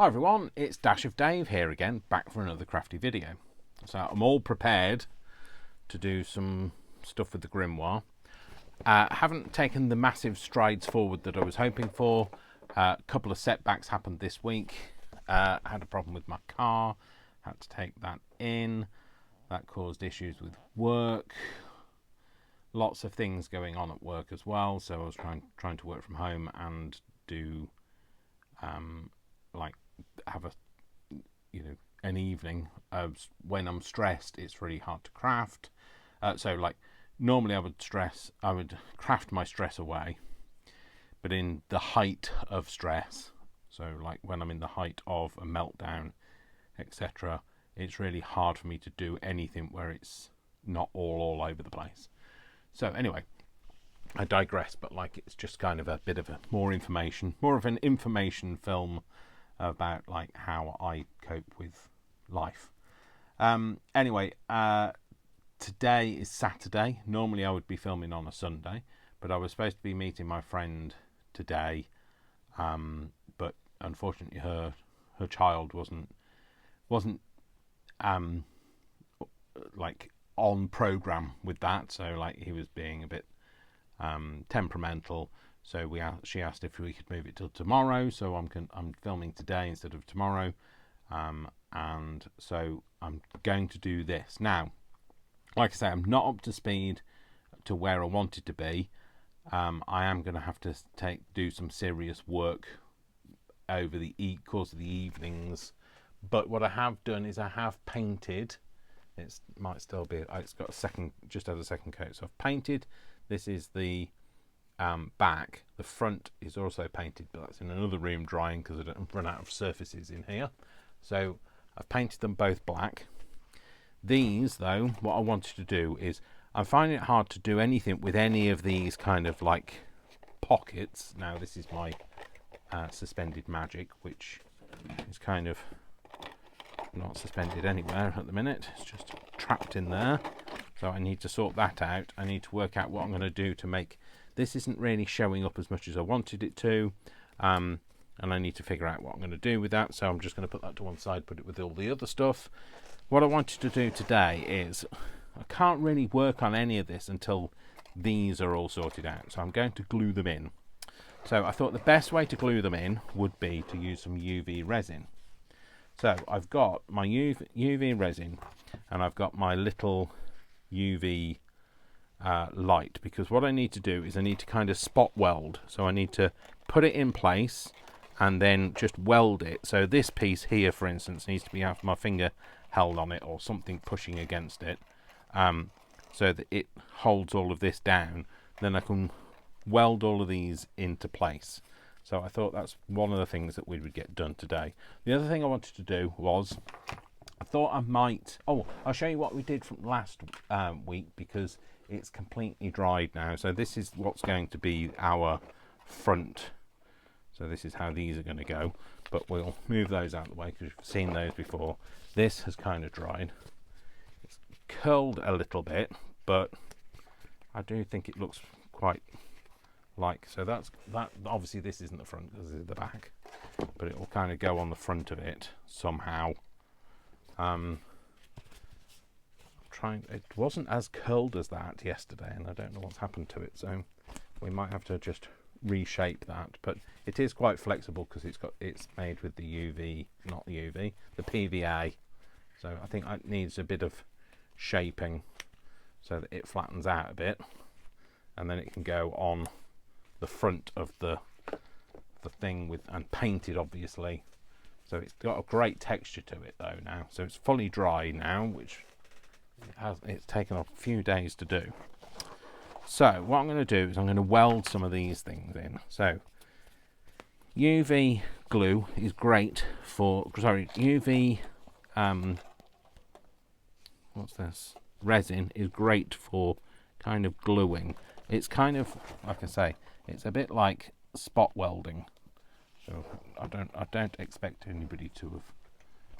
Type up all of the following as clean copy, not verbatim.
Hi everyone, it's Dash of Dave here again, back for another crafty video. So I'm all prepared to do some stuff with the Grimoire. Haven't taken the massive strides forward that I was hoping for. A couple of setbacks happened this week. Had a problem with my car, had to take that in. That caused issues with work. Lots of things going on at work as well, so I was trying to work from home and do have an evening when I'm stressed. It's really hard to craft. Normally I would craft my stress away, but in the height of stress, so like when I'm in the height of a meltdown, etc., it's really hard for me to do anything where it's not all over the place. So anyway, I digress, but it's just kind of a bit of more of an information film about how I cope with life. Anyway, today is Saturday. Normally I would be filming on a Sunday, but I was supposed to be meeting my friend today, but unfortunately her child wasn't on program with that, so he was being a bit temperamental. So she asked if we could move it till tomorrow. So I'm filming today instead of tomorrow, and so I'm going to do this now. Like I say, I'm not up to speed to where I wanted to be. I am going to have to do some serious work over the course of the evenings. But what I have done is I have painted. It might still be. It's got just had a second coat. So I've painted. This is the back. The front is also painted, but that's in another room drying because I don't run out of surfaces in here. So I've painted them both black. These, though, what I wanted to do is, I'm finding it hard to do anything with any of these kind of pockets. Now this is my suspended magic, which is kind of not suspended anywhere at the minute. It's just trapped in there. So I need to sort that out. I need to work out what I'm going to do to make this isn't really showing up as much as I wanted it to, and I need to figure out what I'm going to do with that. So I'm just going to put that to one side, put it with all the other stuff. What I wanted to do today is, I can't really work on any of this until these are all sorted out, so I'm going to glue them in. So I thought the best way to glue them in would be to use some UV resin. So I've got my UV resin, and I've got my little UV light, because what I need to do is I need to kind of spot weld. So I need to put it in place and then just weld it. So this piece here, for instance, needs to have my finger held on it or something pushing against it, so that it holds all of this down. Then I can weld all of these into place. So I thought that's one of the things that we would get done today. The other thing I wanted to do was, I thought I might... Oh, I'll show you what we did from last week, because it's completely dried now. So this is what's going to be our front. So this is how these are going to go. But we'll move those out of the way because you've seen those before. This has kind of dried. It's curled a little bit, but I do think it looks quite so that. Obviously this isn't the front, this is the back, but it will kind of go on the front of it somehow. It wasn't as curled as that yesterday, and I don't know what's happened to it, so we might have to just reshape that. But it is quite flexible because it's made with the PVA. So I think it needs a bit of shaping so that it flattens out a bit, and then it can go on the front of the thing and painted, obviously. So it's got a great texture to it though now. So it's fully dry now, which it's taken a few days to do. So what I'm going to do is I'm going to weld some of these things in. So UV glue is great for, UV what's this? Resin is great for kind of gluing. It's kind of, like I say, it's a bit like spot welding. So I don't expect anybody to have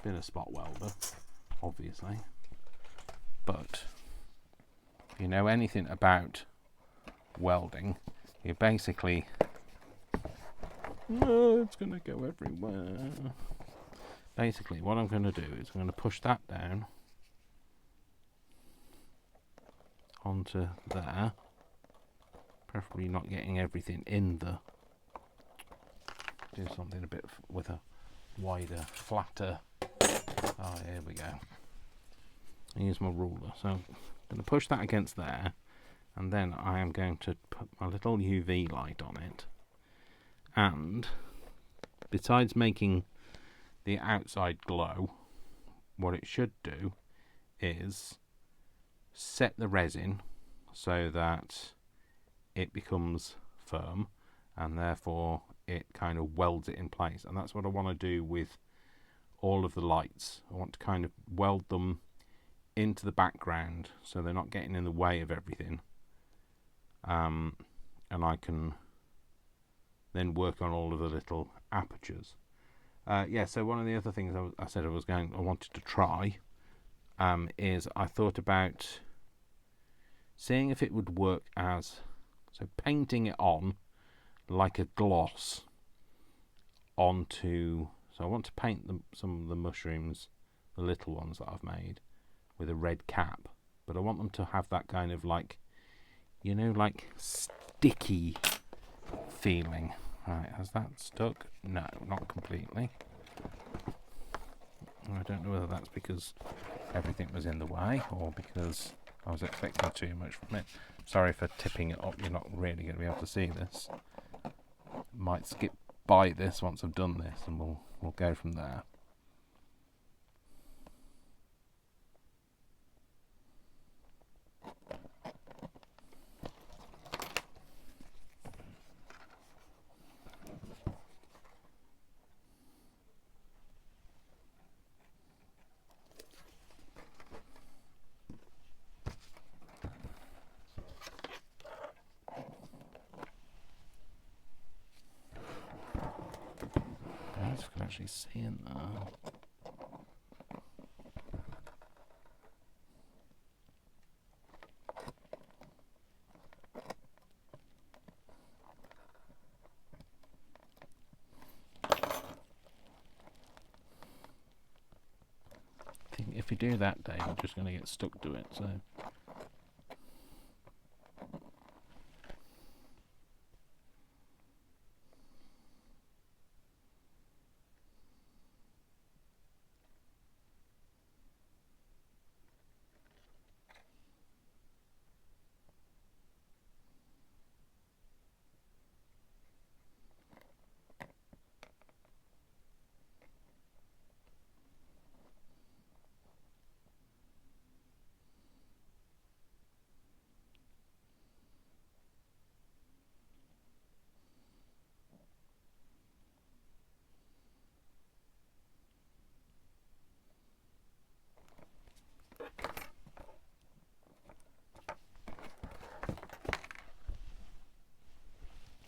been a spot welder, obviously. But if you know anything about welding, you basically... Oh, it's going to go everywhere. basically what I'm going to do is I'm going to push that down onto there, preferably not getting everything in the, do something a bit with a wider, flatter, oh here we go, use my ruler. So I'm going to push that against there, and then I am going to put my little UV light on it, and besides making the outside glow, what it should do is set the resin so that it becomes firm, and therefore it kind of welds it in place. And that's what I want to do with all of the lights. I want to kind of weld them into the background so they're not getting in the way of everything, and I can then work on all of the little apertures. Yeah, so one of the other things I said I wanted to try is I thought about seeing if it would work as, so painting it on like a gloss onto, so I want to paint some of the mushrooms, the little ones that I've made, with a red cap, but I want them to have that kind of like, you know, like sticky feeling. Right, has that stuck? No, not completely. I don't know whether that's because everything was in the way or because I was expecting too much from it. Sorry for tipping it up, you're not really going to be able to see this. Might skip by this once I've done this, and we'll go from there. I can actually see in there. I think if you do that, Dave, you're just going to get stuck to it. So.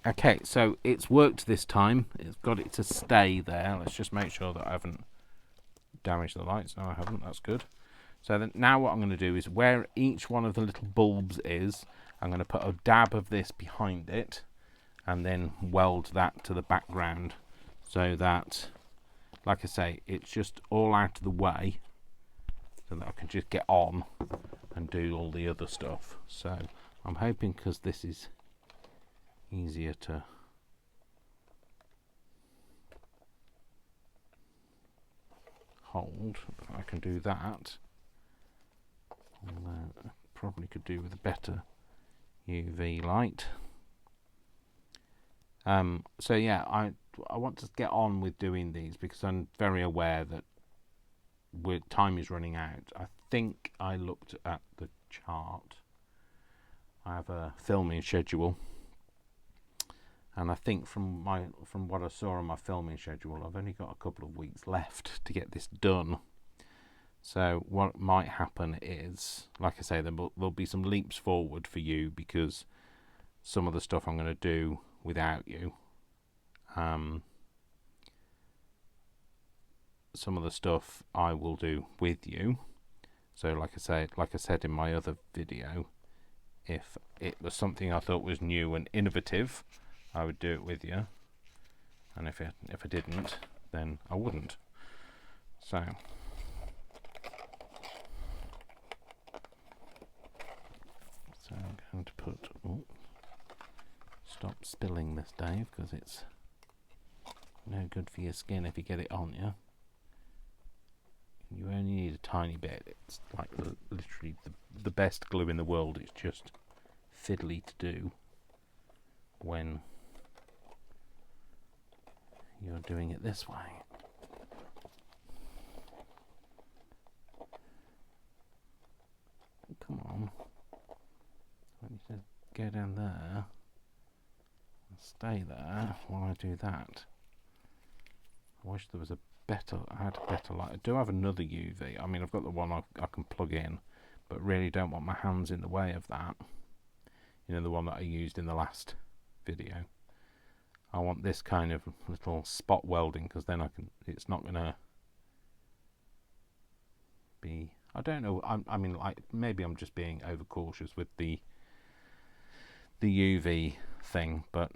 Okay, so it's worked this time. It's got it to stay there. Let's just make sure that I haven't damaged the lights. No, I haven't. That's good. So then now what I'm going to do is where each one of the little bulbs is, I'm going to put a dab of this behind it and then weld that to the background so that, like I say, it's just all out of the way so that I can just get on and do all the other stuff. So I'm hoping, because this is easier to hold, I can do that. Although I probably could do with a better UV light. So yeah, I want to get on with doing these because I'm very aware that time is running out. I think I looked at the chart. I have a filming schedule, and I think from what I saw on my filming schedule, I've only got a couple of weeks left to get this done. So what might happen is, like I say, there'll be some leaps forward for you because some of the stuff I'm going to do without you. Some of the stuff I will do with you. So like I said in my other video, if it was something I thought was new and innovative, I would do it with you, and if I didn't, then I wouldn't. So I'm going to put, stop spilling this, Dave, because it's no good for your skin if you get it on you. You only need a tiny bit. It's like literally the best glue in the world. It's just fiddly to do when you're doing it this way. Come on. I need to go down there and stay there while I do that. I wish there was a better, I had a better light. I do have another UV. I mean, I've got the one I can plug in, but really don't want my hands in the way of that. You know, the one that I used in the last video. I want this kind of little spot welding, because then it's not going to be, I don't know, I mean, like, maybe I'm just being overcautious with the UV thing, but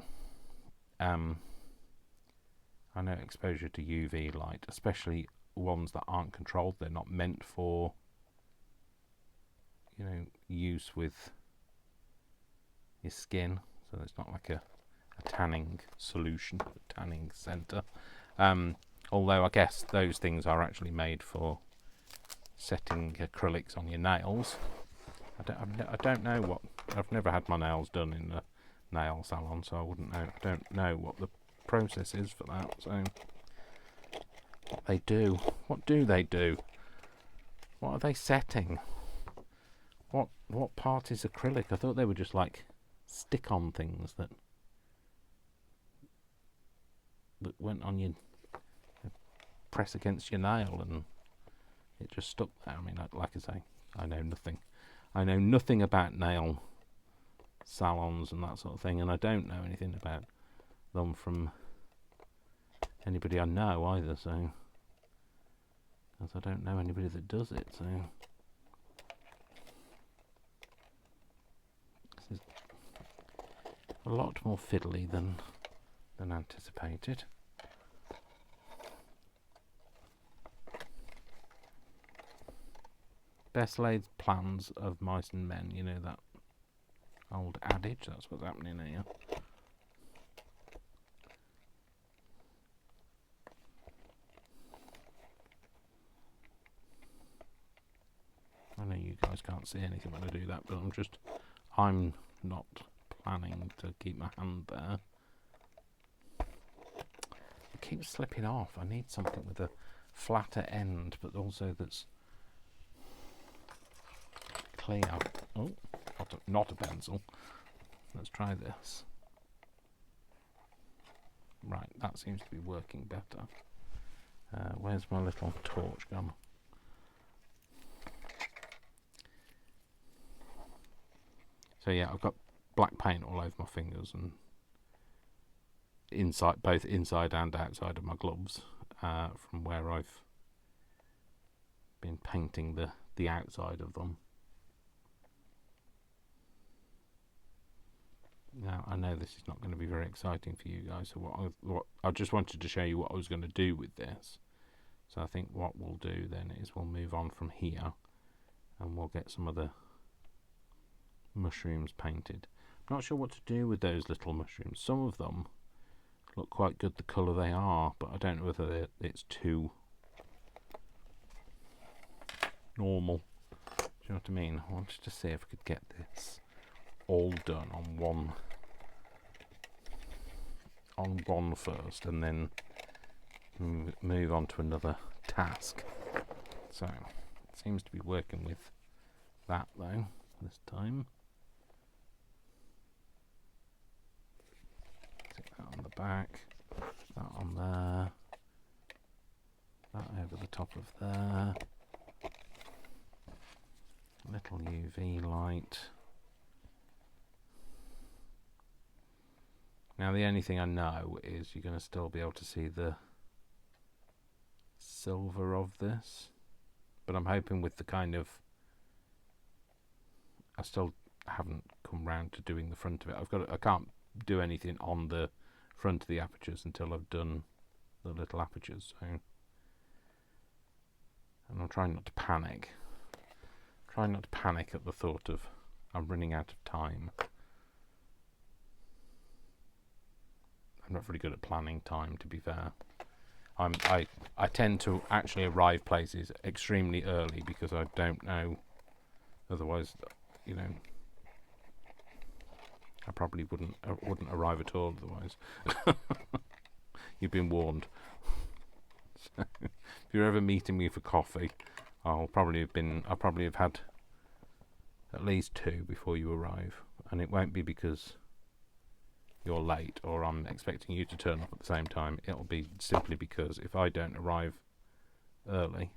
I know exposure to UV light, especially ones that aren't controlled, they're not meant for, you know, use with your skin, so it's not like a tanning solution, a tanning center. Although I guess those things are actually made for setting acrylics on your nails. I don't know what, I've never had my nails done in a nail salon, so I wouldn't know. I don't know what the process is for that. So what they do? What do they do? What are they setting? What part is acrylic? I thought they were just like stick-on things that went on your press against your nail and it just stuck there. I mean, like I say, I know nothing. I know nothing about nail salons and that sort of thing, and I don't know anything about them from anybody I know either, so, because I don't know anybody that does it, so this is a lot more fiddly than anticipated. Best laid plans of mice and men, you know that old adage, that's what's happening here. I know you guys can't see anything when I do that, but I'm not planning to keep my hand there. It keeps slipping off. I need something with a flatter end, but also that's clear. Oh, not a pencil. Let's try this. Right, that seems to be working better. Where's my little torch gone? So yeah, I've got black paint all over my fingers and both inside and outside of my gloves, from where I've been painting the outside of them. Now I know this is not going to be very exciting for you guys, so what I just wanted to show you what I was going to do with this. So I think what we'll do then is we'll move on from here and we'll get some of the mushrooms painted. I'm not sure what to do with those little mushrooms. Some of them look quite good the colour they are, but I don't know whether it's too normal. Do you know what I mean? I wanted to see if I could get this all done on one first and then move on to another task. So it seems to be working with that though this time. Stick that on the back, that on there, that over the top of there, little UV light. Now the only thing I know is you're going to still be able to see the silver of this, but I'm hoping with the kind of, I still haven't come round to doing the front of it. I can't do anything on the front of the apertures until I've done the little apertures, so And I'm trying not to panic. Trying not to panic at the thought of I'm running out of time. I'm not very good at planning time, to be fair. I tend to actually arrive places extremely early because I don't know. Otherwise, you know, I probably wouldn't arrive at all. Otherwise, you've been warned. So, if you're ever meeting me for coffee, I'll probably have had at least 2 before you arrive, and it won't be because you're late or I'm expecting you to turn up at the same time. It'll be simply because if I don't arrive early,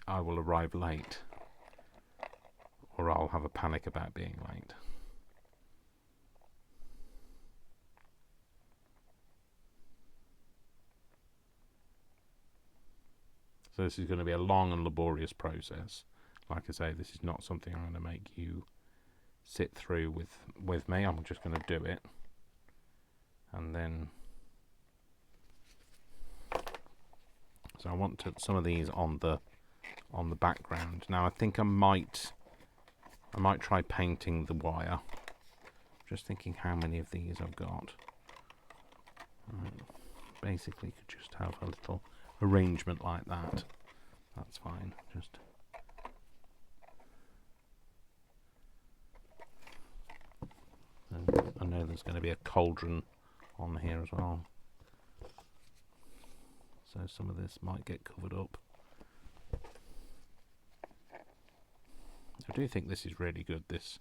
I will arrive late, or I'll have a panic about being late. So this is going to be a long and laborious process. Like I say, this is not something I'm going to make you sit through with me. I'm just going to do it, and then so I want some of these on the background. Now I think I might try painting the wire. Just thinking how many of these I've got. Basically could just have a little arrangement like that. That's fine. Just I know there's going to be a cauldron on here as well, so some of this might get covered up. I do think this is really good, this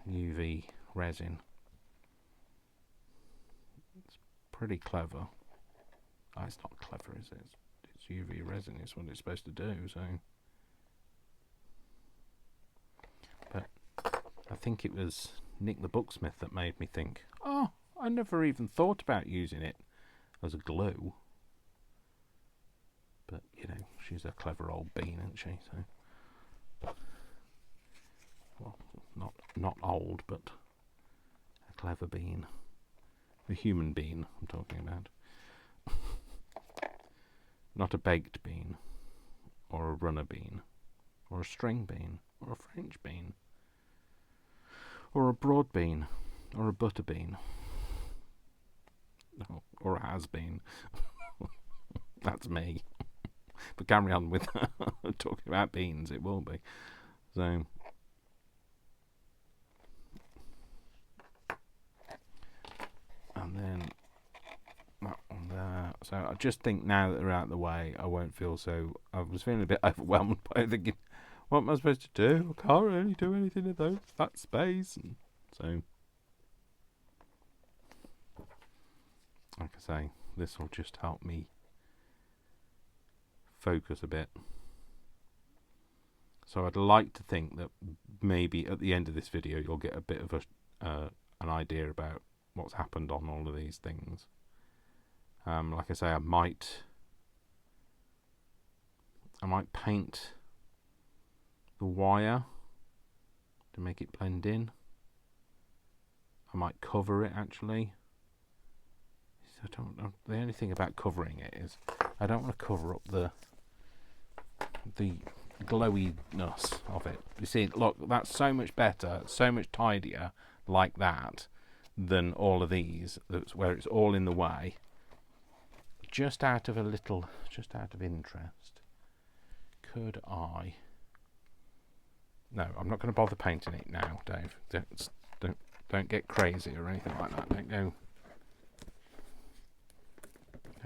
UV resin. It's pretty clever. Oh, it's not clever, is it? It's UV resin, it's what it's supposed to do, so. But I think it was Nick the Booksmith that made me think, oh, I never even thought about using it as a glue. But, you know, she's a clever old bean, isn't she? So, well, not old, but a clever bean. A human bean, I'm talking about. Not a baked bean, or a runner bean, or a string bean, or a French bean, or a broad bean, or a butter bean, or a has-been. That's me. But carry on with talking about beans, it will be. So, and then that one there. So I just think now that they're out of the way, I won't feel so. I was feeling a bit overwhelmed by thinking, what am I supposed to do? I can't really do anything in that space. And so, like I say, this will just help me focus a bit. So I'd like to think that maybe at the end of this video you'll get a bit of an idea about what's happened on all of these things. Like I say, I might paint the wire to make it blend in. I might cover it actually. I don't know. The only thing about covering it is I don't want to cover up the glowiness of it. You see, look, that's so much better, so much tidier like that than all of these, where it's all in the way. Just out of interest, could I? No, I'm not going to bother painting it now, Dave. Don't get crazy or anything like that. Don't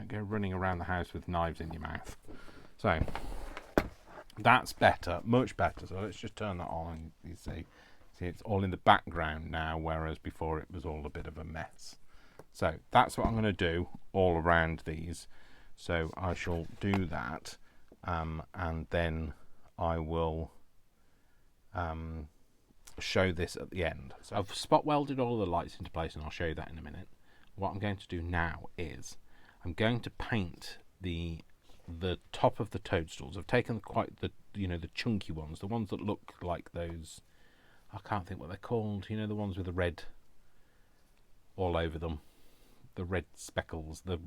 go running around the house with knives in your mouth. So that's better, much better. So let's just turn that on. You see it's all in the background now, whereas before it was all a bit of a mess. So that's what I'm going to do all around these. So I shall do that, and then I will show this at the end. So I've spot welded all the lights into place, and I'll show you that in a minute. What I'm going to do now is I'm going to paint the top of the Toadstools. I've taken quite the chunky ones, the ones that look like those. I can't think what they're called. You know, the ones with the red all over them, the red speckles, the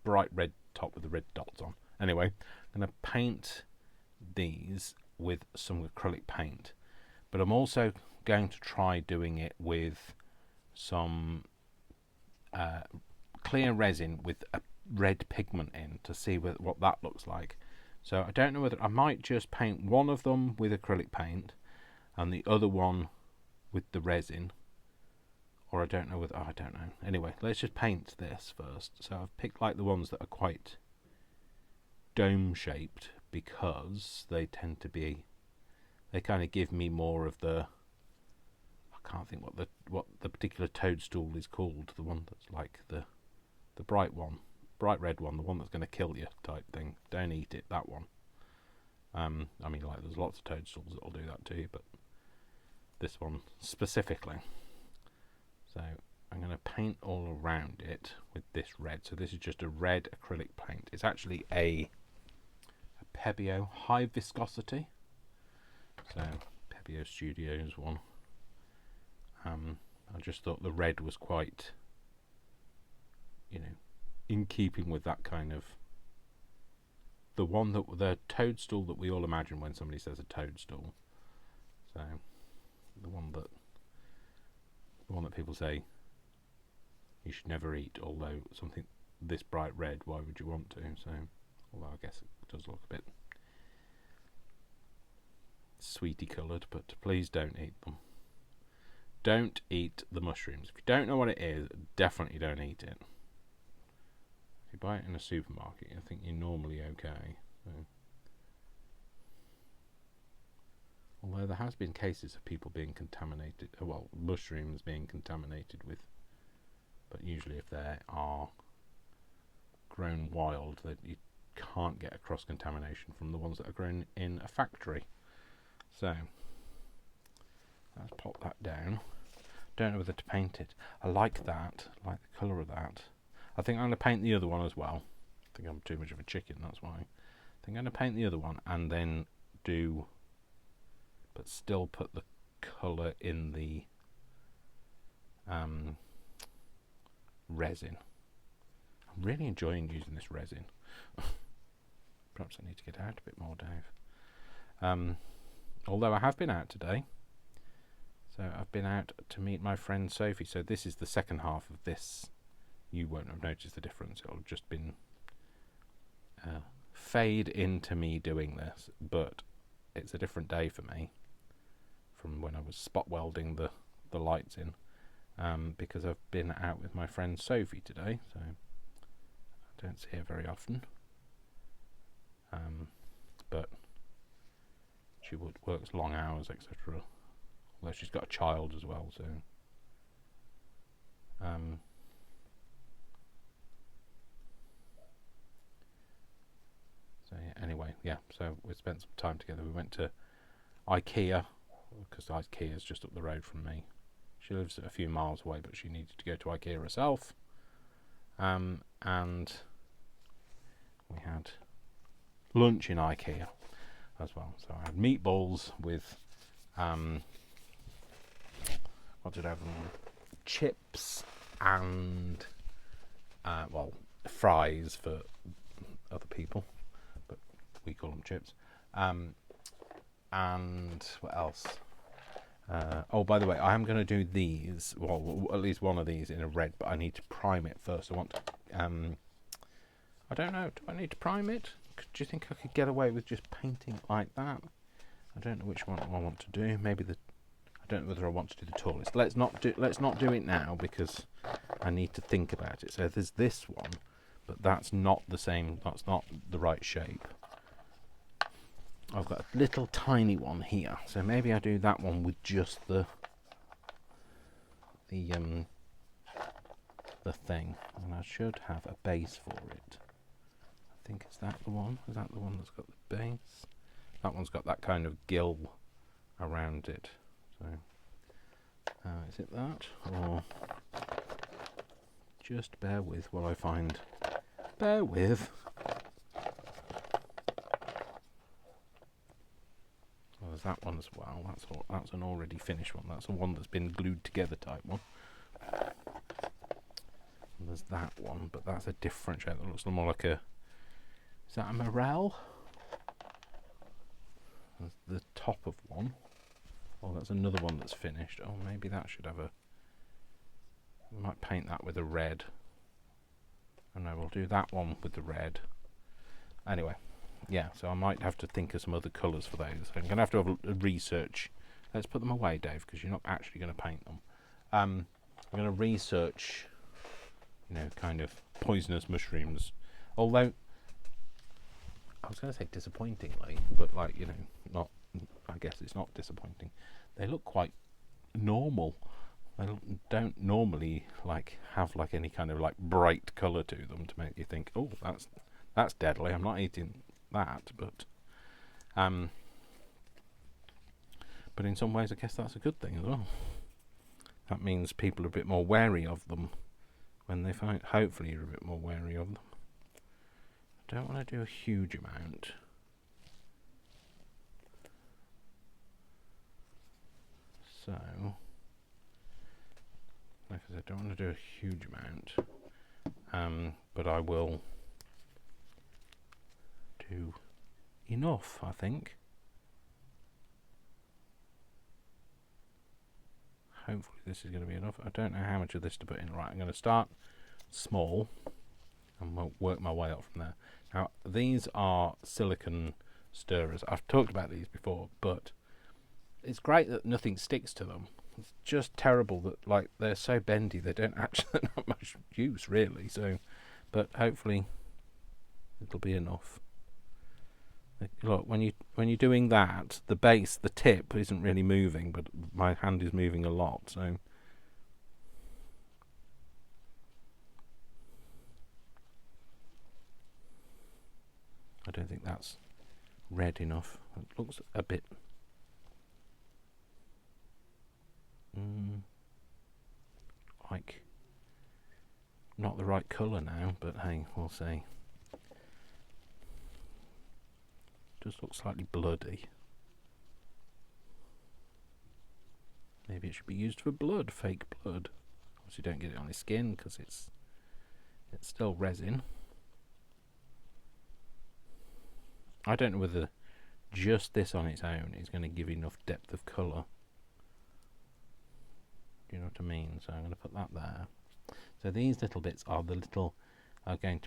bright red top with the red dots on. Anyway, I'm going to paint these with some acrylic paint, but I'm also going to try doing it with some clear resin with a red pigment in to see what that looks like. So I don't know whether I might just paint one of them with acrylic paint and the other one with the resin, or I don't know whether, I don't know. Anyway, let's just paint this first. So I've picked like the ones that are quite dome shaped because they tend to be, they kind of give me more of the, I can't think what the particular toadstool is called, the one that's like the bright one, bright red one, the one that's going to kill you type thing. Don't eat it, that one. I mean, like, there's lots of toadstools that'll do that to you, but this one specifically. So I'm going to paint all around it with this red. So this is just a red acrylic paint. It's actually a Pebeo high viscosity. So Pebeo Studios one. I just thought the red was quite, you know, in keeping with that kind of, the toadstool that we all imagine when somebody says a toadstool. So the one that people say you should never eat, although something this bright red, why would you want to? So, although I guess it does look a bit sweetie coloured, but please don't eat them. Don't eat the mushrooms. If you don't know what it is, definitely don't eat it. If you buy it in a supermarket, I think you're normally okay. So. Although there has been cases of people being contaminated, well, mushrooms being contaminated with, but usually if they are grown wild, that you can't get a cross-contamination from the ones that are grown in a factory. So let's pop that down. Don't know whether to paint it. I like that, I like the colour of that. I think I'm going to paint the other one as well. I think I'm too much of a chicken, that's why. I think I'm going to paint the other one and then do, but still put the colour in the resin. I'm really enjoying using this resin. Perhaps I need to get out a bit more, Dave. Although I have been out today. So I've been out to meet my friend Sophie. So this is the second half of this. You won't have noticed the difference. It'll have just been fade into me doing this. But it's a different day for me from when I was spot welding the lights in. Because I've been out with my friend Sophie today. So I don't see her very often. But she works long hours, etc. Although she's got a child as well, so yeah, anyway, yeah, so we spent some time together. We went to IKEA, because IKEA is just up the road from me. She lives a few miles away, but she needed to go to IKEA herself. And we had lunch in IKEA as well. So I had meatballs with what did I have? Chips and well, fries for other people, but we call them chips. And what else? Oh, by the way, I am going to do these, well, at least one of these in a red, but I need to prime it first. I want to, I don't know, do I need to prime it? Do you think I could get away with just painting like that? I don't know which one I want to do. Maybe I don't know whether I want to do the tallest. Let's not do it now because I need to think about it. So there's this one, but that's not the same. That's not the right shape. I've got a little tiny one here, so maybe I do that one with just the thing, and I should have a base for it. I think is that the one? Is that the one that's got the base? That one's got that kind of gill around it. So is it that, or just bear with while I find? Bear with. Oh, there's that one as well. That's an already finished one. That's the one that's been glued together type one. And there's that one, but that's a different shape. That looks more like a Is that a morel? That's the top of one. Oh, that's another one that's finished. Oh, maybe that should have a... I might paint that with a red. And I will do that one with the red. Anyway, yeah, so I might have to think of some other colours for those. I'm going to have a research. Let's put them away, Dave, because you're not actually going to paint them. I'm going to research, you know, kind of poisonous mushrooms. Although, I was going to say disappointingly, but like, you know, not, I guess it's not disappointing. They look quite normal. They don't normally like have like any kind of like bright colour to them to make you think, oh, that's deadly. I'm not eating that, but in some ways, I guess that's a good thing as well. That means people are a bit more wary of them when they find. Hopefully, you're a bit more wary of them. I don't want to do a huge amount. So, like I said, I don't want to do a huge amount, but I will do enough, I think. Hopefully this is going to be enough. I don't know how much of this to put in. Right, I'm going to start small and we'll work my way up from there. Now, these are silicone stirrers. I've talked about these before, but it's great that nothing sticks to them. It's just terrible that like they're so bendy they don't actually not much use really. So, but hopefully it'll be enough. Look, when you're doing that, the base, the tip isn't really moving, but my hand is moving a lot. So I don't think that's red enough. It looks a bit like not the right colour now, but hey, we'll see. Does look slightly bloody. Maybe it should be used for blood, fake blood. Obviously, don't get it on the skin because it's still resin. I don't know whether just this on its own is going to give enough depth of colour. Do you know what I mean? So I'm going to put that there. So these little bits are going to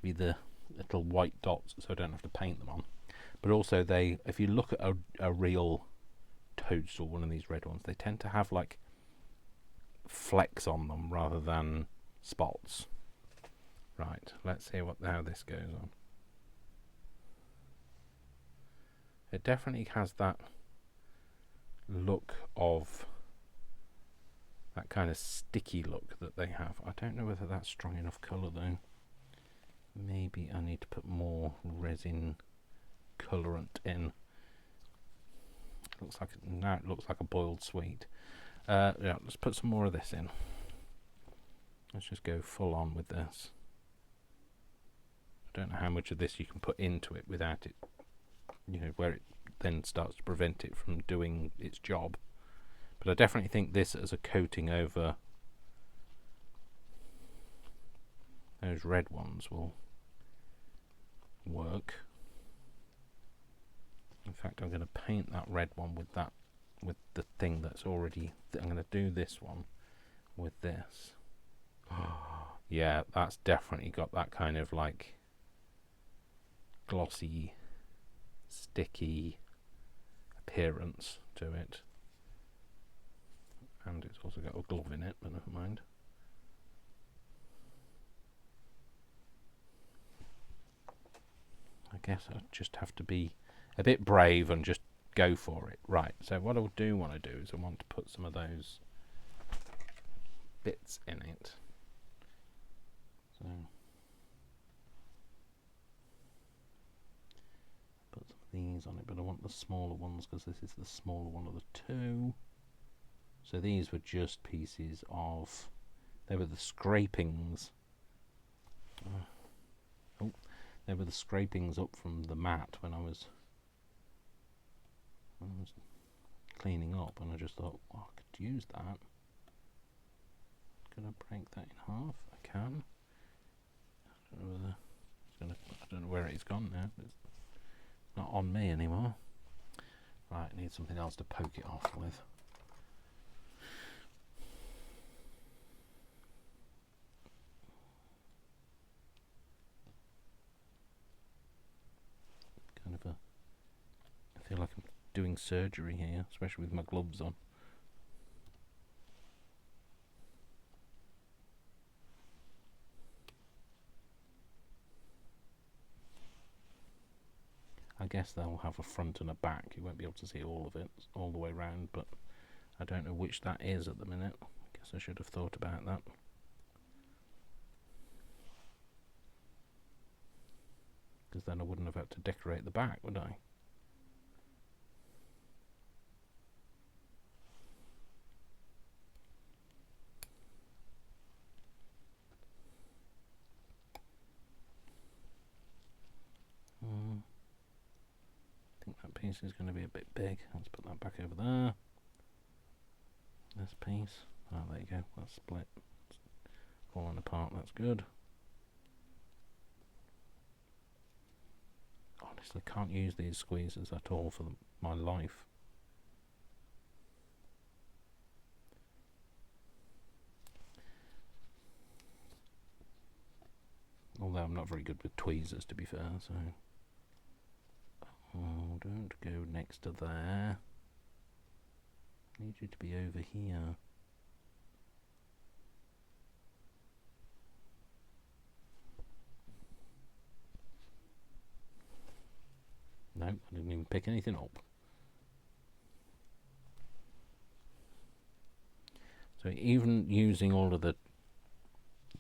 be the little white dots, so I don't have to paint them on. But also if you look at a real toadstool, one of these red ones, they tend to have like flecks on them rather than spots. Right, let's see how this goes on. It definitely has that look of that kind of sticky look that they have. I don't know whether that's strong enough colour though. Maybe I need to put more resin colorant in. Now it looks like a boiled sweet. Yeah, let's put some more of this in. Let's just go full on with this. I don't know how much of this you can put into it without it, you know, where it then starts to prevent it from doing its job. But I definitely think this as a coating over those red ones will work. In fact, I'm going to paint that red one with the thing that's already. I'm going to do this one with this. Yeah, that's definitely got that kind of like glossy, sticky appearance to it. And it's also got a glove in it, but never mind. I guess I just have to be a bit brave and just go for it. Right, so what I do want to do is I want to put some of those bits in it. So put some of these on it, but I want the smaller ones because this is the smaller one of the two. So these were just pieces of, they were the scrapings. They were the scrapings up from the mat when I was cleaning up, and I just thought, I could use that. Could I break that in half? I can. I don't know whether I don't know where it's gone now. It's not on me anymore. Right, I need something else to poke it off with. I feel like I'm doing surgery here, especially with my gloves on. I guess they'll have a front and a back. You won't be able to see all of it all the way round, but I don't know which that is at the minute. I guess I should have thought about that. Because then I wouldn't have had to decorate the back, would I? I think that piece is going to be a bit big. Let's put that back over there. This piece. Oh, there you go. That's split. It's falling apart. That's good. Honestly, can't use these squeezers at all for my life. Although I'm not very good with tweezers, to be fair, so... Oh, don't go next to there. I need you to be over here. No, I didn't even pick anything up. So even using all of the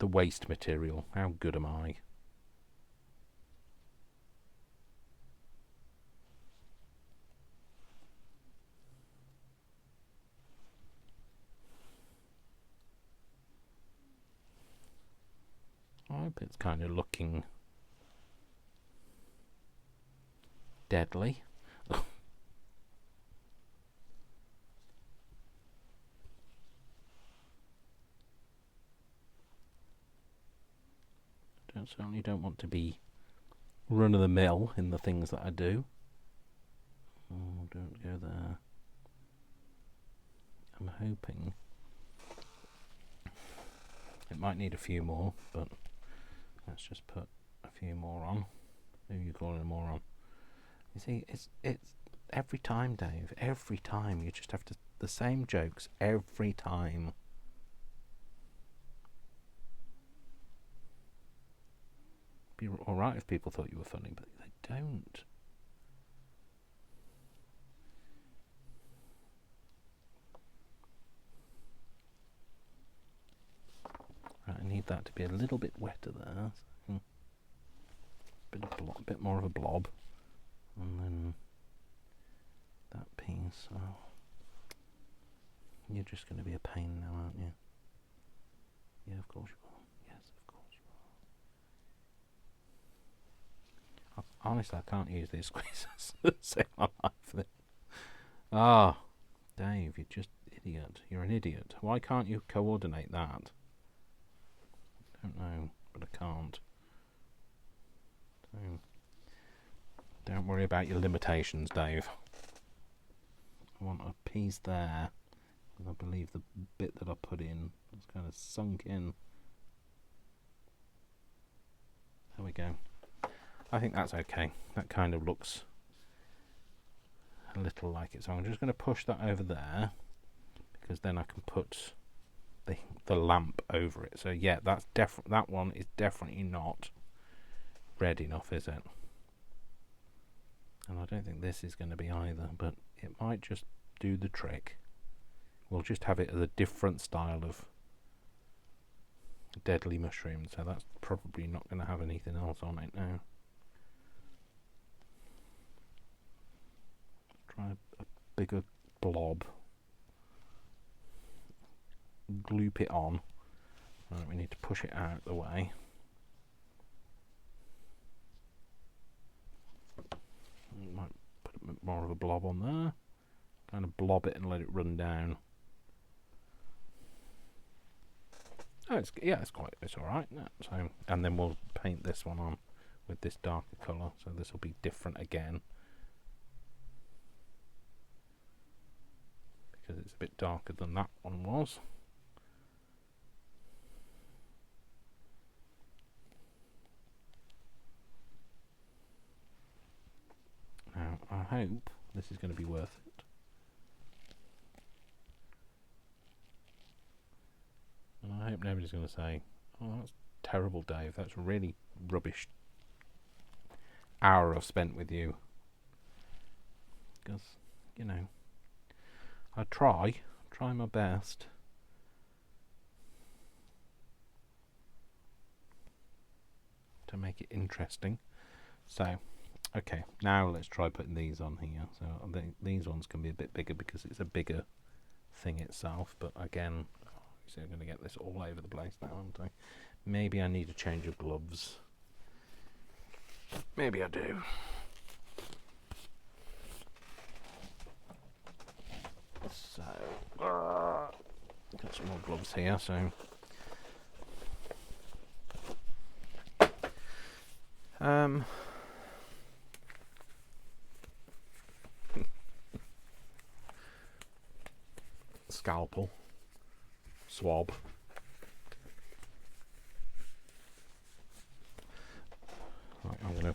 waste material, how good am I? I hope it's kind of looking deadly. Certainly don't want to be run-of-the-mill in the things that I do. Oh, don't go there. I'm hoping it might need a few more, but let's just put a few more on. Who are you calling a moron? You see, it's every time, Dave. Every time you just have to the same jokes every time. Be alright if people thought you were funny, but they don't. Right, I need that to be a little bit wetter there. So bit more of a blob. And then that piece. Oh, you're just going to be a pain now, aren't you? Yeah, of course you will. Yes, of course you will. Honestly, I can't use these squeezers to save my life. Ah, Dave, you're just idiot. You're an idiot. Why can't you coordinate that? I don't know, but I can't. So, don't worry about your limitations, Dave. I want a piece there. I believe the bit that I put in is kind of sunk in. There we go. I think that's okay. That kind of looks a little like it. So I'm just going to push that over there, because then I can put the lamp over it. So yeah, that's that one is definitely not red enough, is it? And I don't think this is going to be either, but it might just do the trick. We'll just have it as a different style of deadly mushroom, so that's probably not going to have anything else on it now. Let's try a bigger blob. Gloop it on. Right, we need to push it out the way. Might put a bit more of a blob on there. Kind of blob it and let it run down. Oh, it's all right. So, and then we'll paint this one on with this darker colour, so this will be different again because it's a bit darker than that one was. Now I hope this is going to be worth it. And I hope nobody's going to say, "Oh, that's terrible, Dave. That's really rubbish hour I've spent with you." Because, you know, I try my best. To make it interesting. So, okay, now let's try putting these on here. So I think these ones can be a bit bigger because it's a bigger thing itself. But again, so I'm going to get this all over the place now, aren't I? Maybe I need a change of gloves. Maybe I do. So, got some more gloves here, so scalpel, swab. Right, I'm going to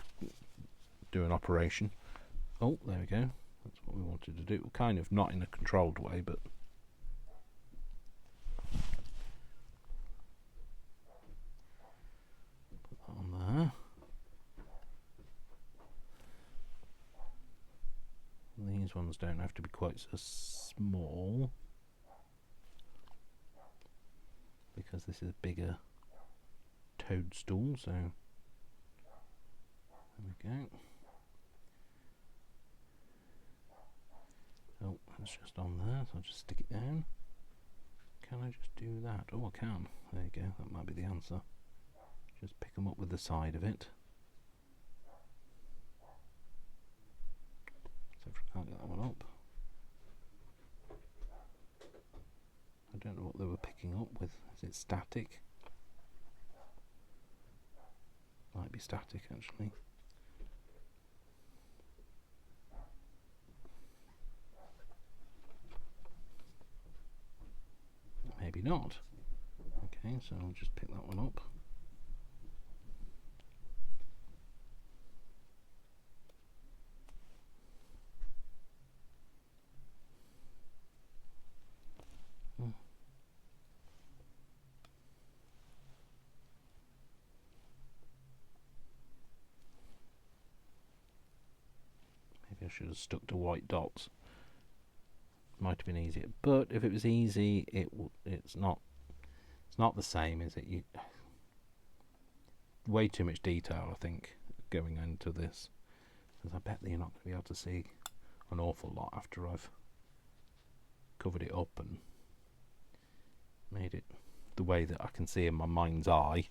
do an operation. Oh, there we go. That's what we wanted to do. Kind of not in a controlled way, but put that on there. These ones don't have to be quite so small because this is a bigger toadstool, so there we go. Oh, that's just on there, so I'll just stick it down. Can I just do that? Oh, I can. There you go, that might be the answer. Just pick them up with the side of it. So if I can't get that one up. I don't know what they were picking up with. Is it static? Might be static actually. Maybe not. Okay, so I'll just pick that one up. Maybe I should have stuck to white dots. Might have been easier, but if it was easy, it's not the same, is it? Way too much detail, I think, going into this, because I bet that you're not going to be able to see an awful lot after I've covered it up and made it the way that I can see in my mind's eye.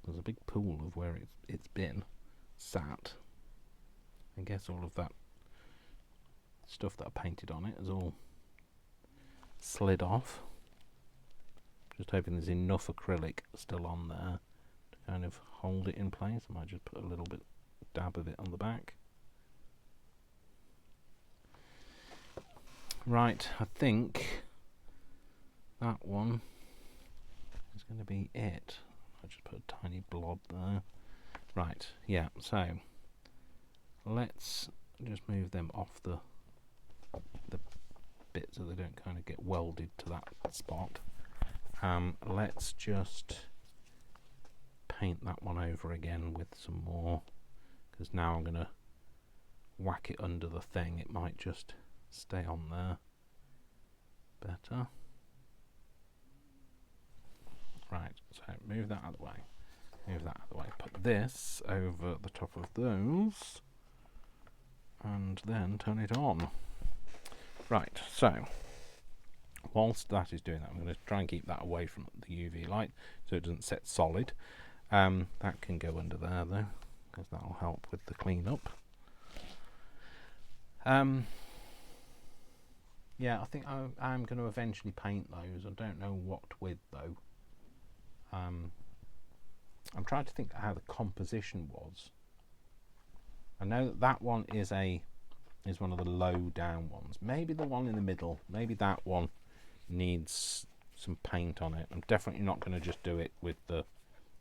There's a big pool of where it's been sat. I guess all of that stuff that I painted on it has all slid off. Just hoping there's enough acrylic still on there to kind of hold it in place. I might just put a little bit dab of it on the back. Right, I think that one is going to be it. I just put a tiny blob there. Right, yeah, so let's just move them off the bit so they don't kind of get welded to that spot. Let's just paint that one over again with some more, because now I'm going to whack it under the thing. It might just stay on there better. Right, so move that out of the way. Move that out of the way. Put this over the top of those, and then turn it on. Right, so Whilst that is doing that, I'm going to try and keep that away from the UV light so it doesn't set solid. That can go under there though, because that will help with the cleanup. Yeah, I think I'm going to eventually paint those. I don't know what with though. I'm trying to think how the composition was. I know that one is one of the low down ones. Maybe the one in the middle, maybe that one needs some paint on it. I'm definitely not going to just do it with the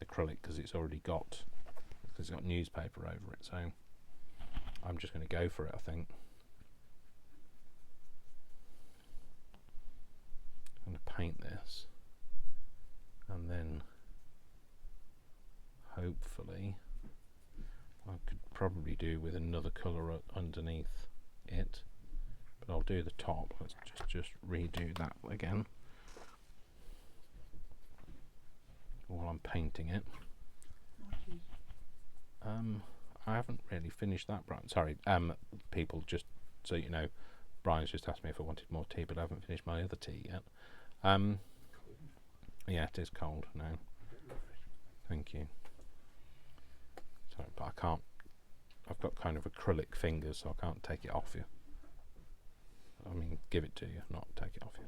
acrylic because it's got newspaper over it. So I'm just going to go for it, I think. I'm going to paint this, and then hopefully I could probably do with another colour underneath it, but I'll do the top. Let's just redo that again while I'm painting it. I haven't really finished that, Brian. Sorry, people, just so you know, Brian's just asked me if I wanted more tea, but I haven't finished my other tea yet. Yeah, it is cold now. Thank you. Sorry, but I can't. I've got kind of acrylic fingers, so I can't take it off you. I mean, give it to you, not take it off you.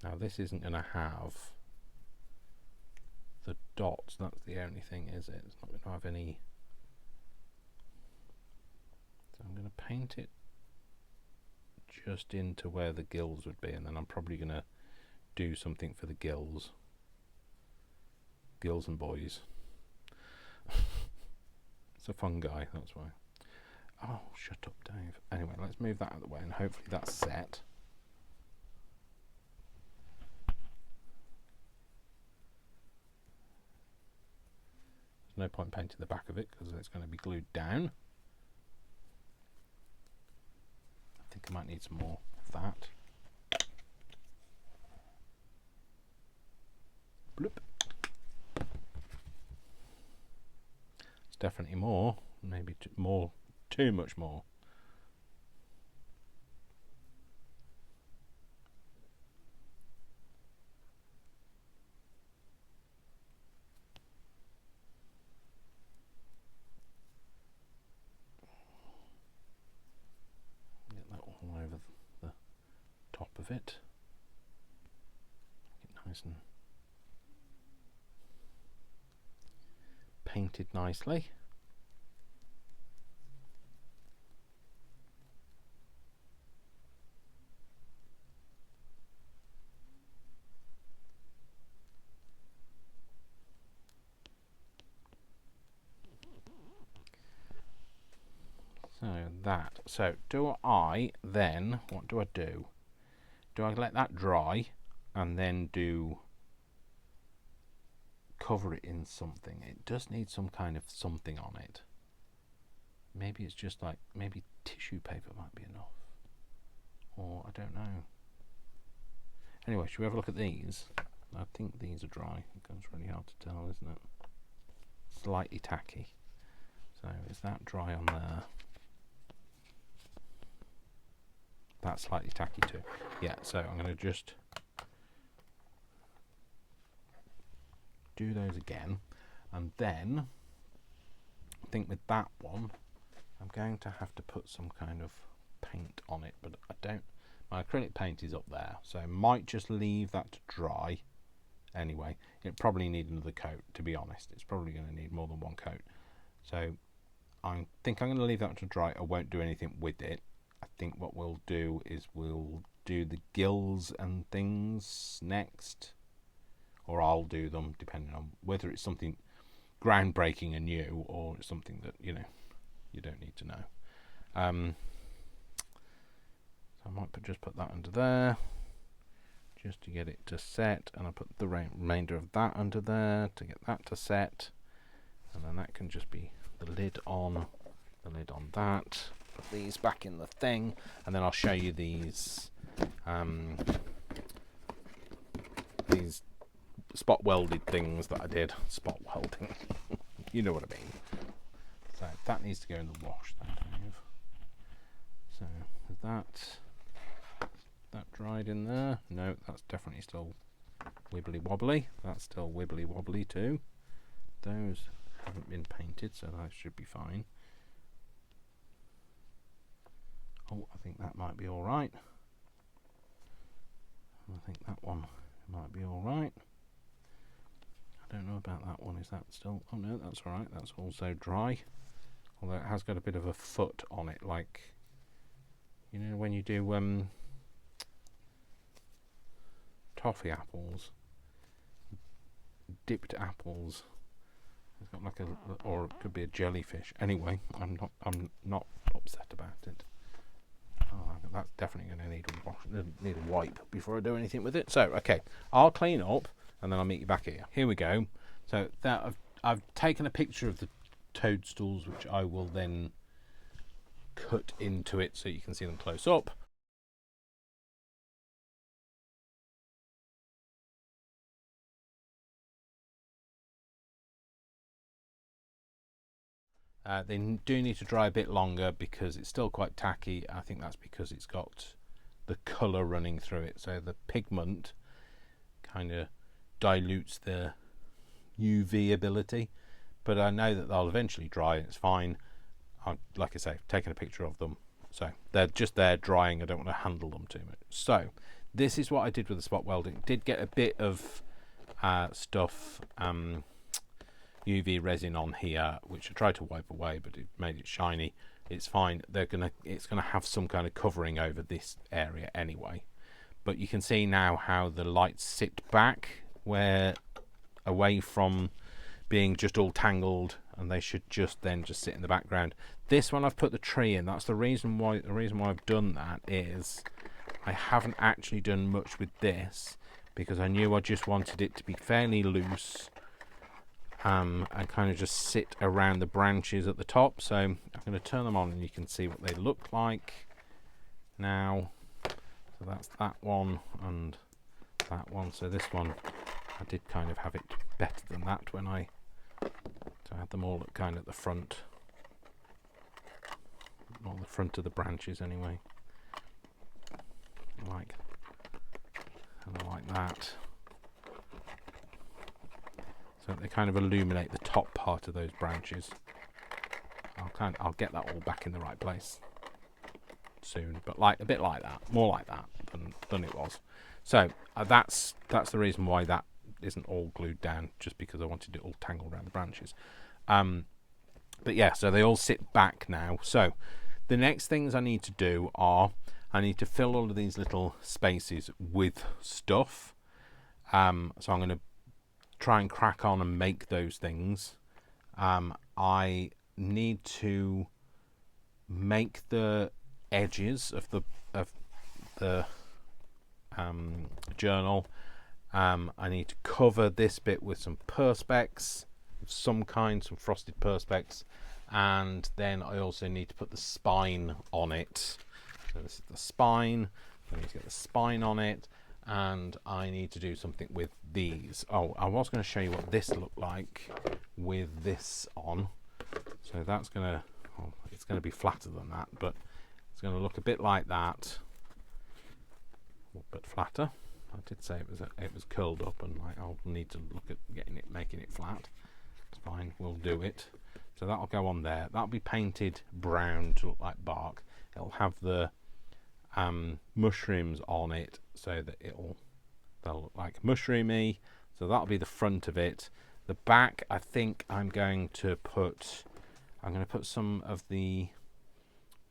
Now this isn't going to have the dots, that's the only thing, is it? It's not going to have any. So I'm going to paint it just into where the gills would be, and then I'm probably going to do something for the gills and boys. It's a fun guy, that's why. Oh, shut up, Dave. Anyway, let's move that out of the way, and hopefully that's set. There's no point painting the back of it because it's going to be glued down. I think I might need some more of that. Bloop. It's definitely more, maybe too much more. Get that all over the top of it. Make it nice and painted nicely. So do I then, what do I do? Do I let that dry and then cover it in something? It does need some kind of something on it. Maybe it's just like, maybe tissue paper might be enough, or I don't know. Anyway, should we have a look at these? I think these are dry. It's really hard to tell, isn't it? Slightly tacky. So is that dry on there? That's slightly tacky too. Yeah, so I'm going to just do those again, and then I think with that one I'm going to have to put some kind of paint on it, but I don't. My acrylic paint is up there, so I might just leave that to dry. Anyway, it probably need another coat, to be honest. It's probably going to need more than one coat, so I think I'm going to leave that to dry. I won't do anything with it. I think what we'll do is we'll do the gills and things next, or I'll do them, depending on whether it's something groundbreaking and new, or it's something that, you know, you don't need to know. So I might just put that under there, just to get it to set, and I'll put the remainder of that under there to get that to set, and then that can just be the lid on that. Put these back in the thing, and then I'll show you these spot welded things that I did. Spot welding. You know what I mean. So that needs to go in the wash then, Dave. So is that dried in there? No, that's definitely still wibbly wobbly. That's still wibbly wobbly too. Those haven't been painted, so that should be fine. Oh, I think that might be all right. I think that one might be all right. I don't know about that one. Is that still? Oh no, that's all right. That's also dry. Although it has got a bit of a foot on it, like, you know, when you do toffee apples, dipped apples. It's got like a, or it could be a jellyfish. Anyway, I'm not upset about it. Oh, that's definitely going to need a wipe before I do anything with it. So, okay, I'll clean up and then I'll meet you back here. Here we go. So that I've taken a picture of the toadstools, which I will then cut into it so you can see them close up. They do need to dry a bit longer because it's still quite tacky. I think that's because it's got the colour running through it, so the pigment kind of dilutes the UV ability. But I know that they'll eventually dry and it's fine. Like I say, I've taken a picture of them, so they're just there drying. I don't want to handle them too much. So this is what I did with the spot welding. Did get a bit of stuff, UV resin on here, which I tried to wipe away, but it made it shiny. It's fine. It's gonna have some kind of covering over this area anyway. But you can see now how the lights sit back, where away from being just all tangled, and they should just sit in the background. This one I've put the tree in. That's the reason why I've done that is I haven't actually done much with this because I knew I just wanted it to be fairly loose, and kind of just sit around the branches at the top. So I'm going to turn them on and you can see what they look like now. So that's that one and that one. So this one, I did kind of have it better than that when I had them all kind of at the front, or the front of the branches anyway, like that. So they kind of illuminate the top part of those branches. I'll get that all back in the right place soon, but like a bit like that, more like that than it was. So that's the reason why that isn't all glued down, just because I wanted it all tangled around the branches. But yeah, so they all sit back now. So the next things I need to do are I need to fill all of these little spaces with stuff. So I'm going to try and crack on and make those things. I need to make the edges of the journal. I need to cover this bit with some perspex of some kind, some frosted perspex, and then I also need to put the spine on it. So this is the spine. I need to get the spine on it, and I need to do something with these. Oh, I was going to show you what this looked like with this on. So that's going to, well, it's going to be flatter than that, but it's going to look a bit like that, but flatter. I did say it was curled up, and like I'll need to look at making it flat. It's fine, we'll do it. So that'll go on there. That'll be painted brown to look like bark. It'll have the mushrooms on it, so that they'll look like mushroomy. So that'll be the front of it. The back, I think I'm going to put some of the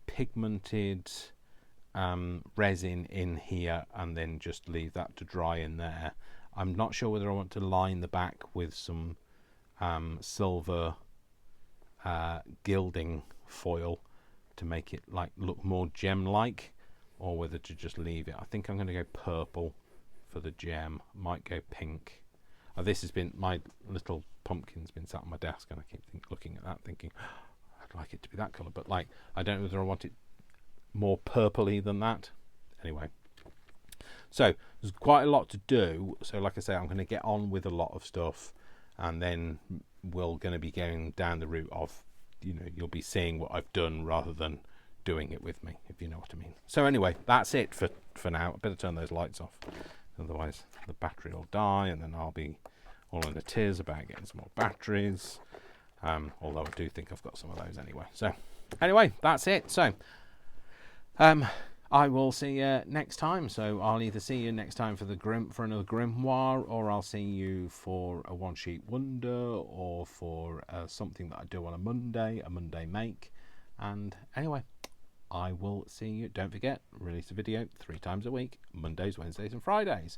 pigmented resin in here, and then just leave that to dry in there. I'm not sure whether I want to line the back with some silver gilding foil to make it like look more gem-like, or whether to just leave it. I think I'm going to go purple for the gem. Might go pink. This has been, my little pumpkin's been sat on my desk, and I keep looking at that thinking, I'd like it to be that colour, but like I don't know whether I want it more purpley than that. Anyway, so there's quite a lot to do. So like I say, I'm going to get on with a lot of stuff, and then we're going to be going down the route of you'll be seeing what I've done rather than doing it with me, if you know what I mean. So anyway, that's it for now. I better turn those lights off, otherwise the battery will die, and then I'll be all in a tears about getting some more batteries. Although I do think I've got some of those anyway. So anyway, that's it. So I will see you next time. So I'll either see you next time for another Grimoire, or I'll see you for a one sheet wonder, or for something that I do on a Monday make. And anyway, I will see you. Don't forget, release a video 3 times a week, Mondays, Wednesdays and Fridays.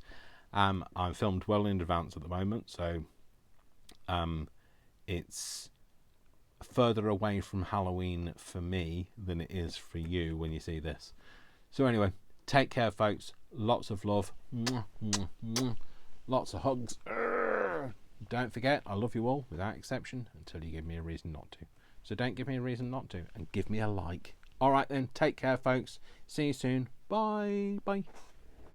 I'm filmed well in advance at the moment, so it's further away from Halloween for me than it is for you when you see this. So anyway, take care, folks. Lots of love. Lots of hugs. Don't forget, I love you all without exception until you give me a reason not to. So don't give me a reason not to, and give me a like. All right then, take care, folks. See you soon. Bye. Bye.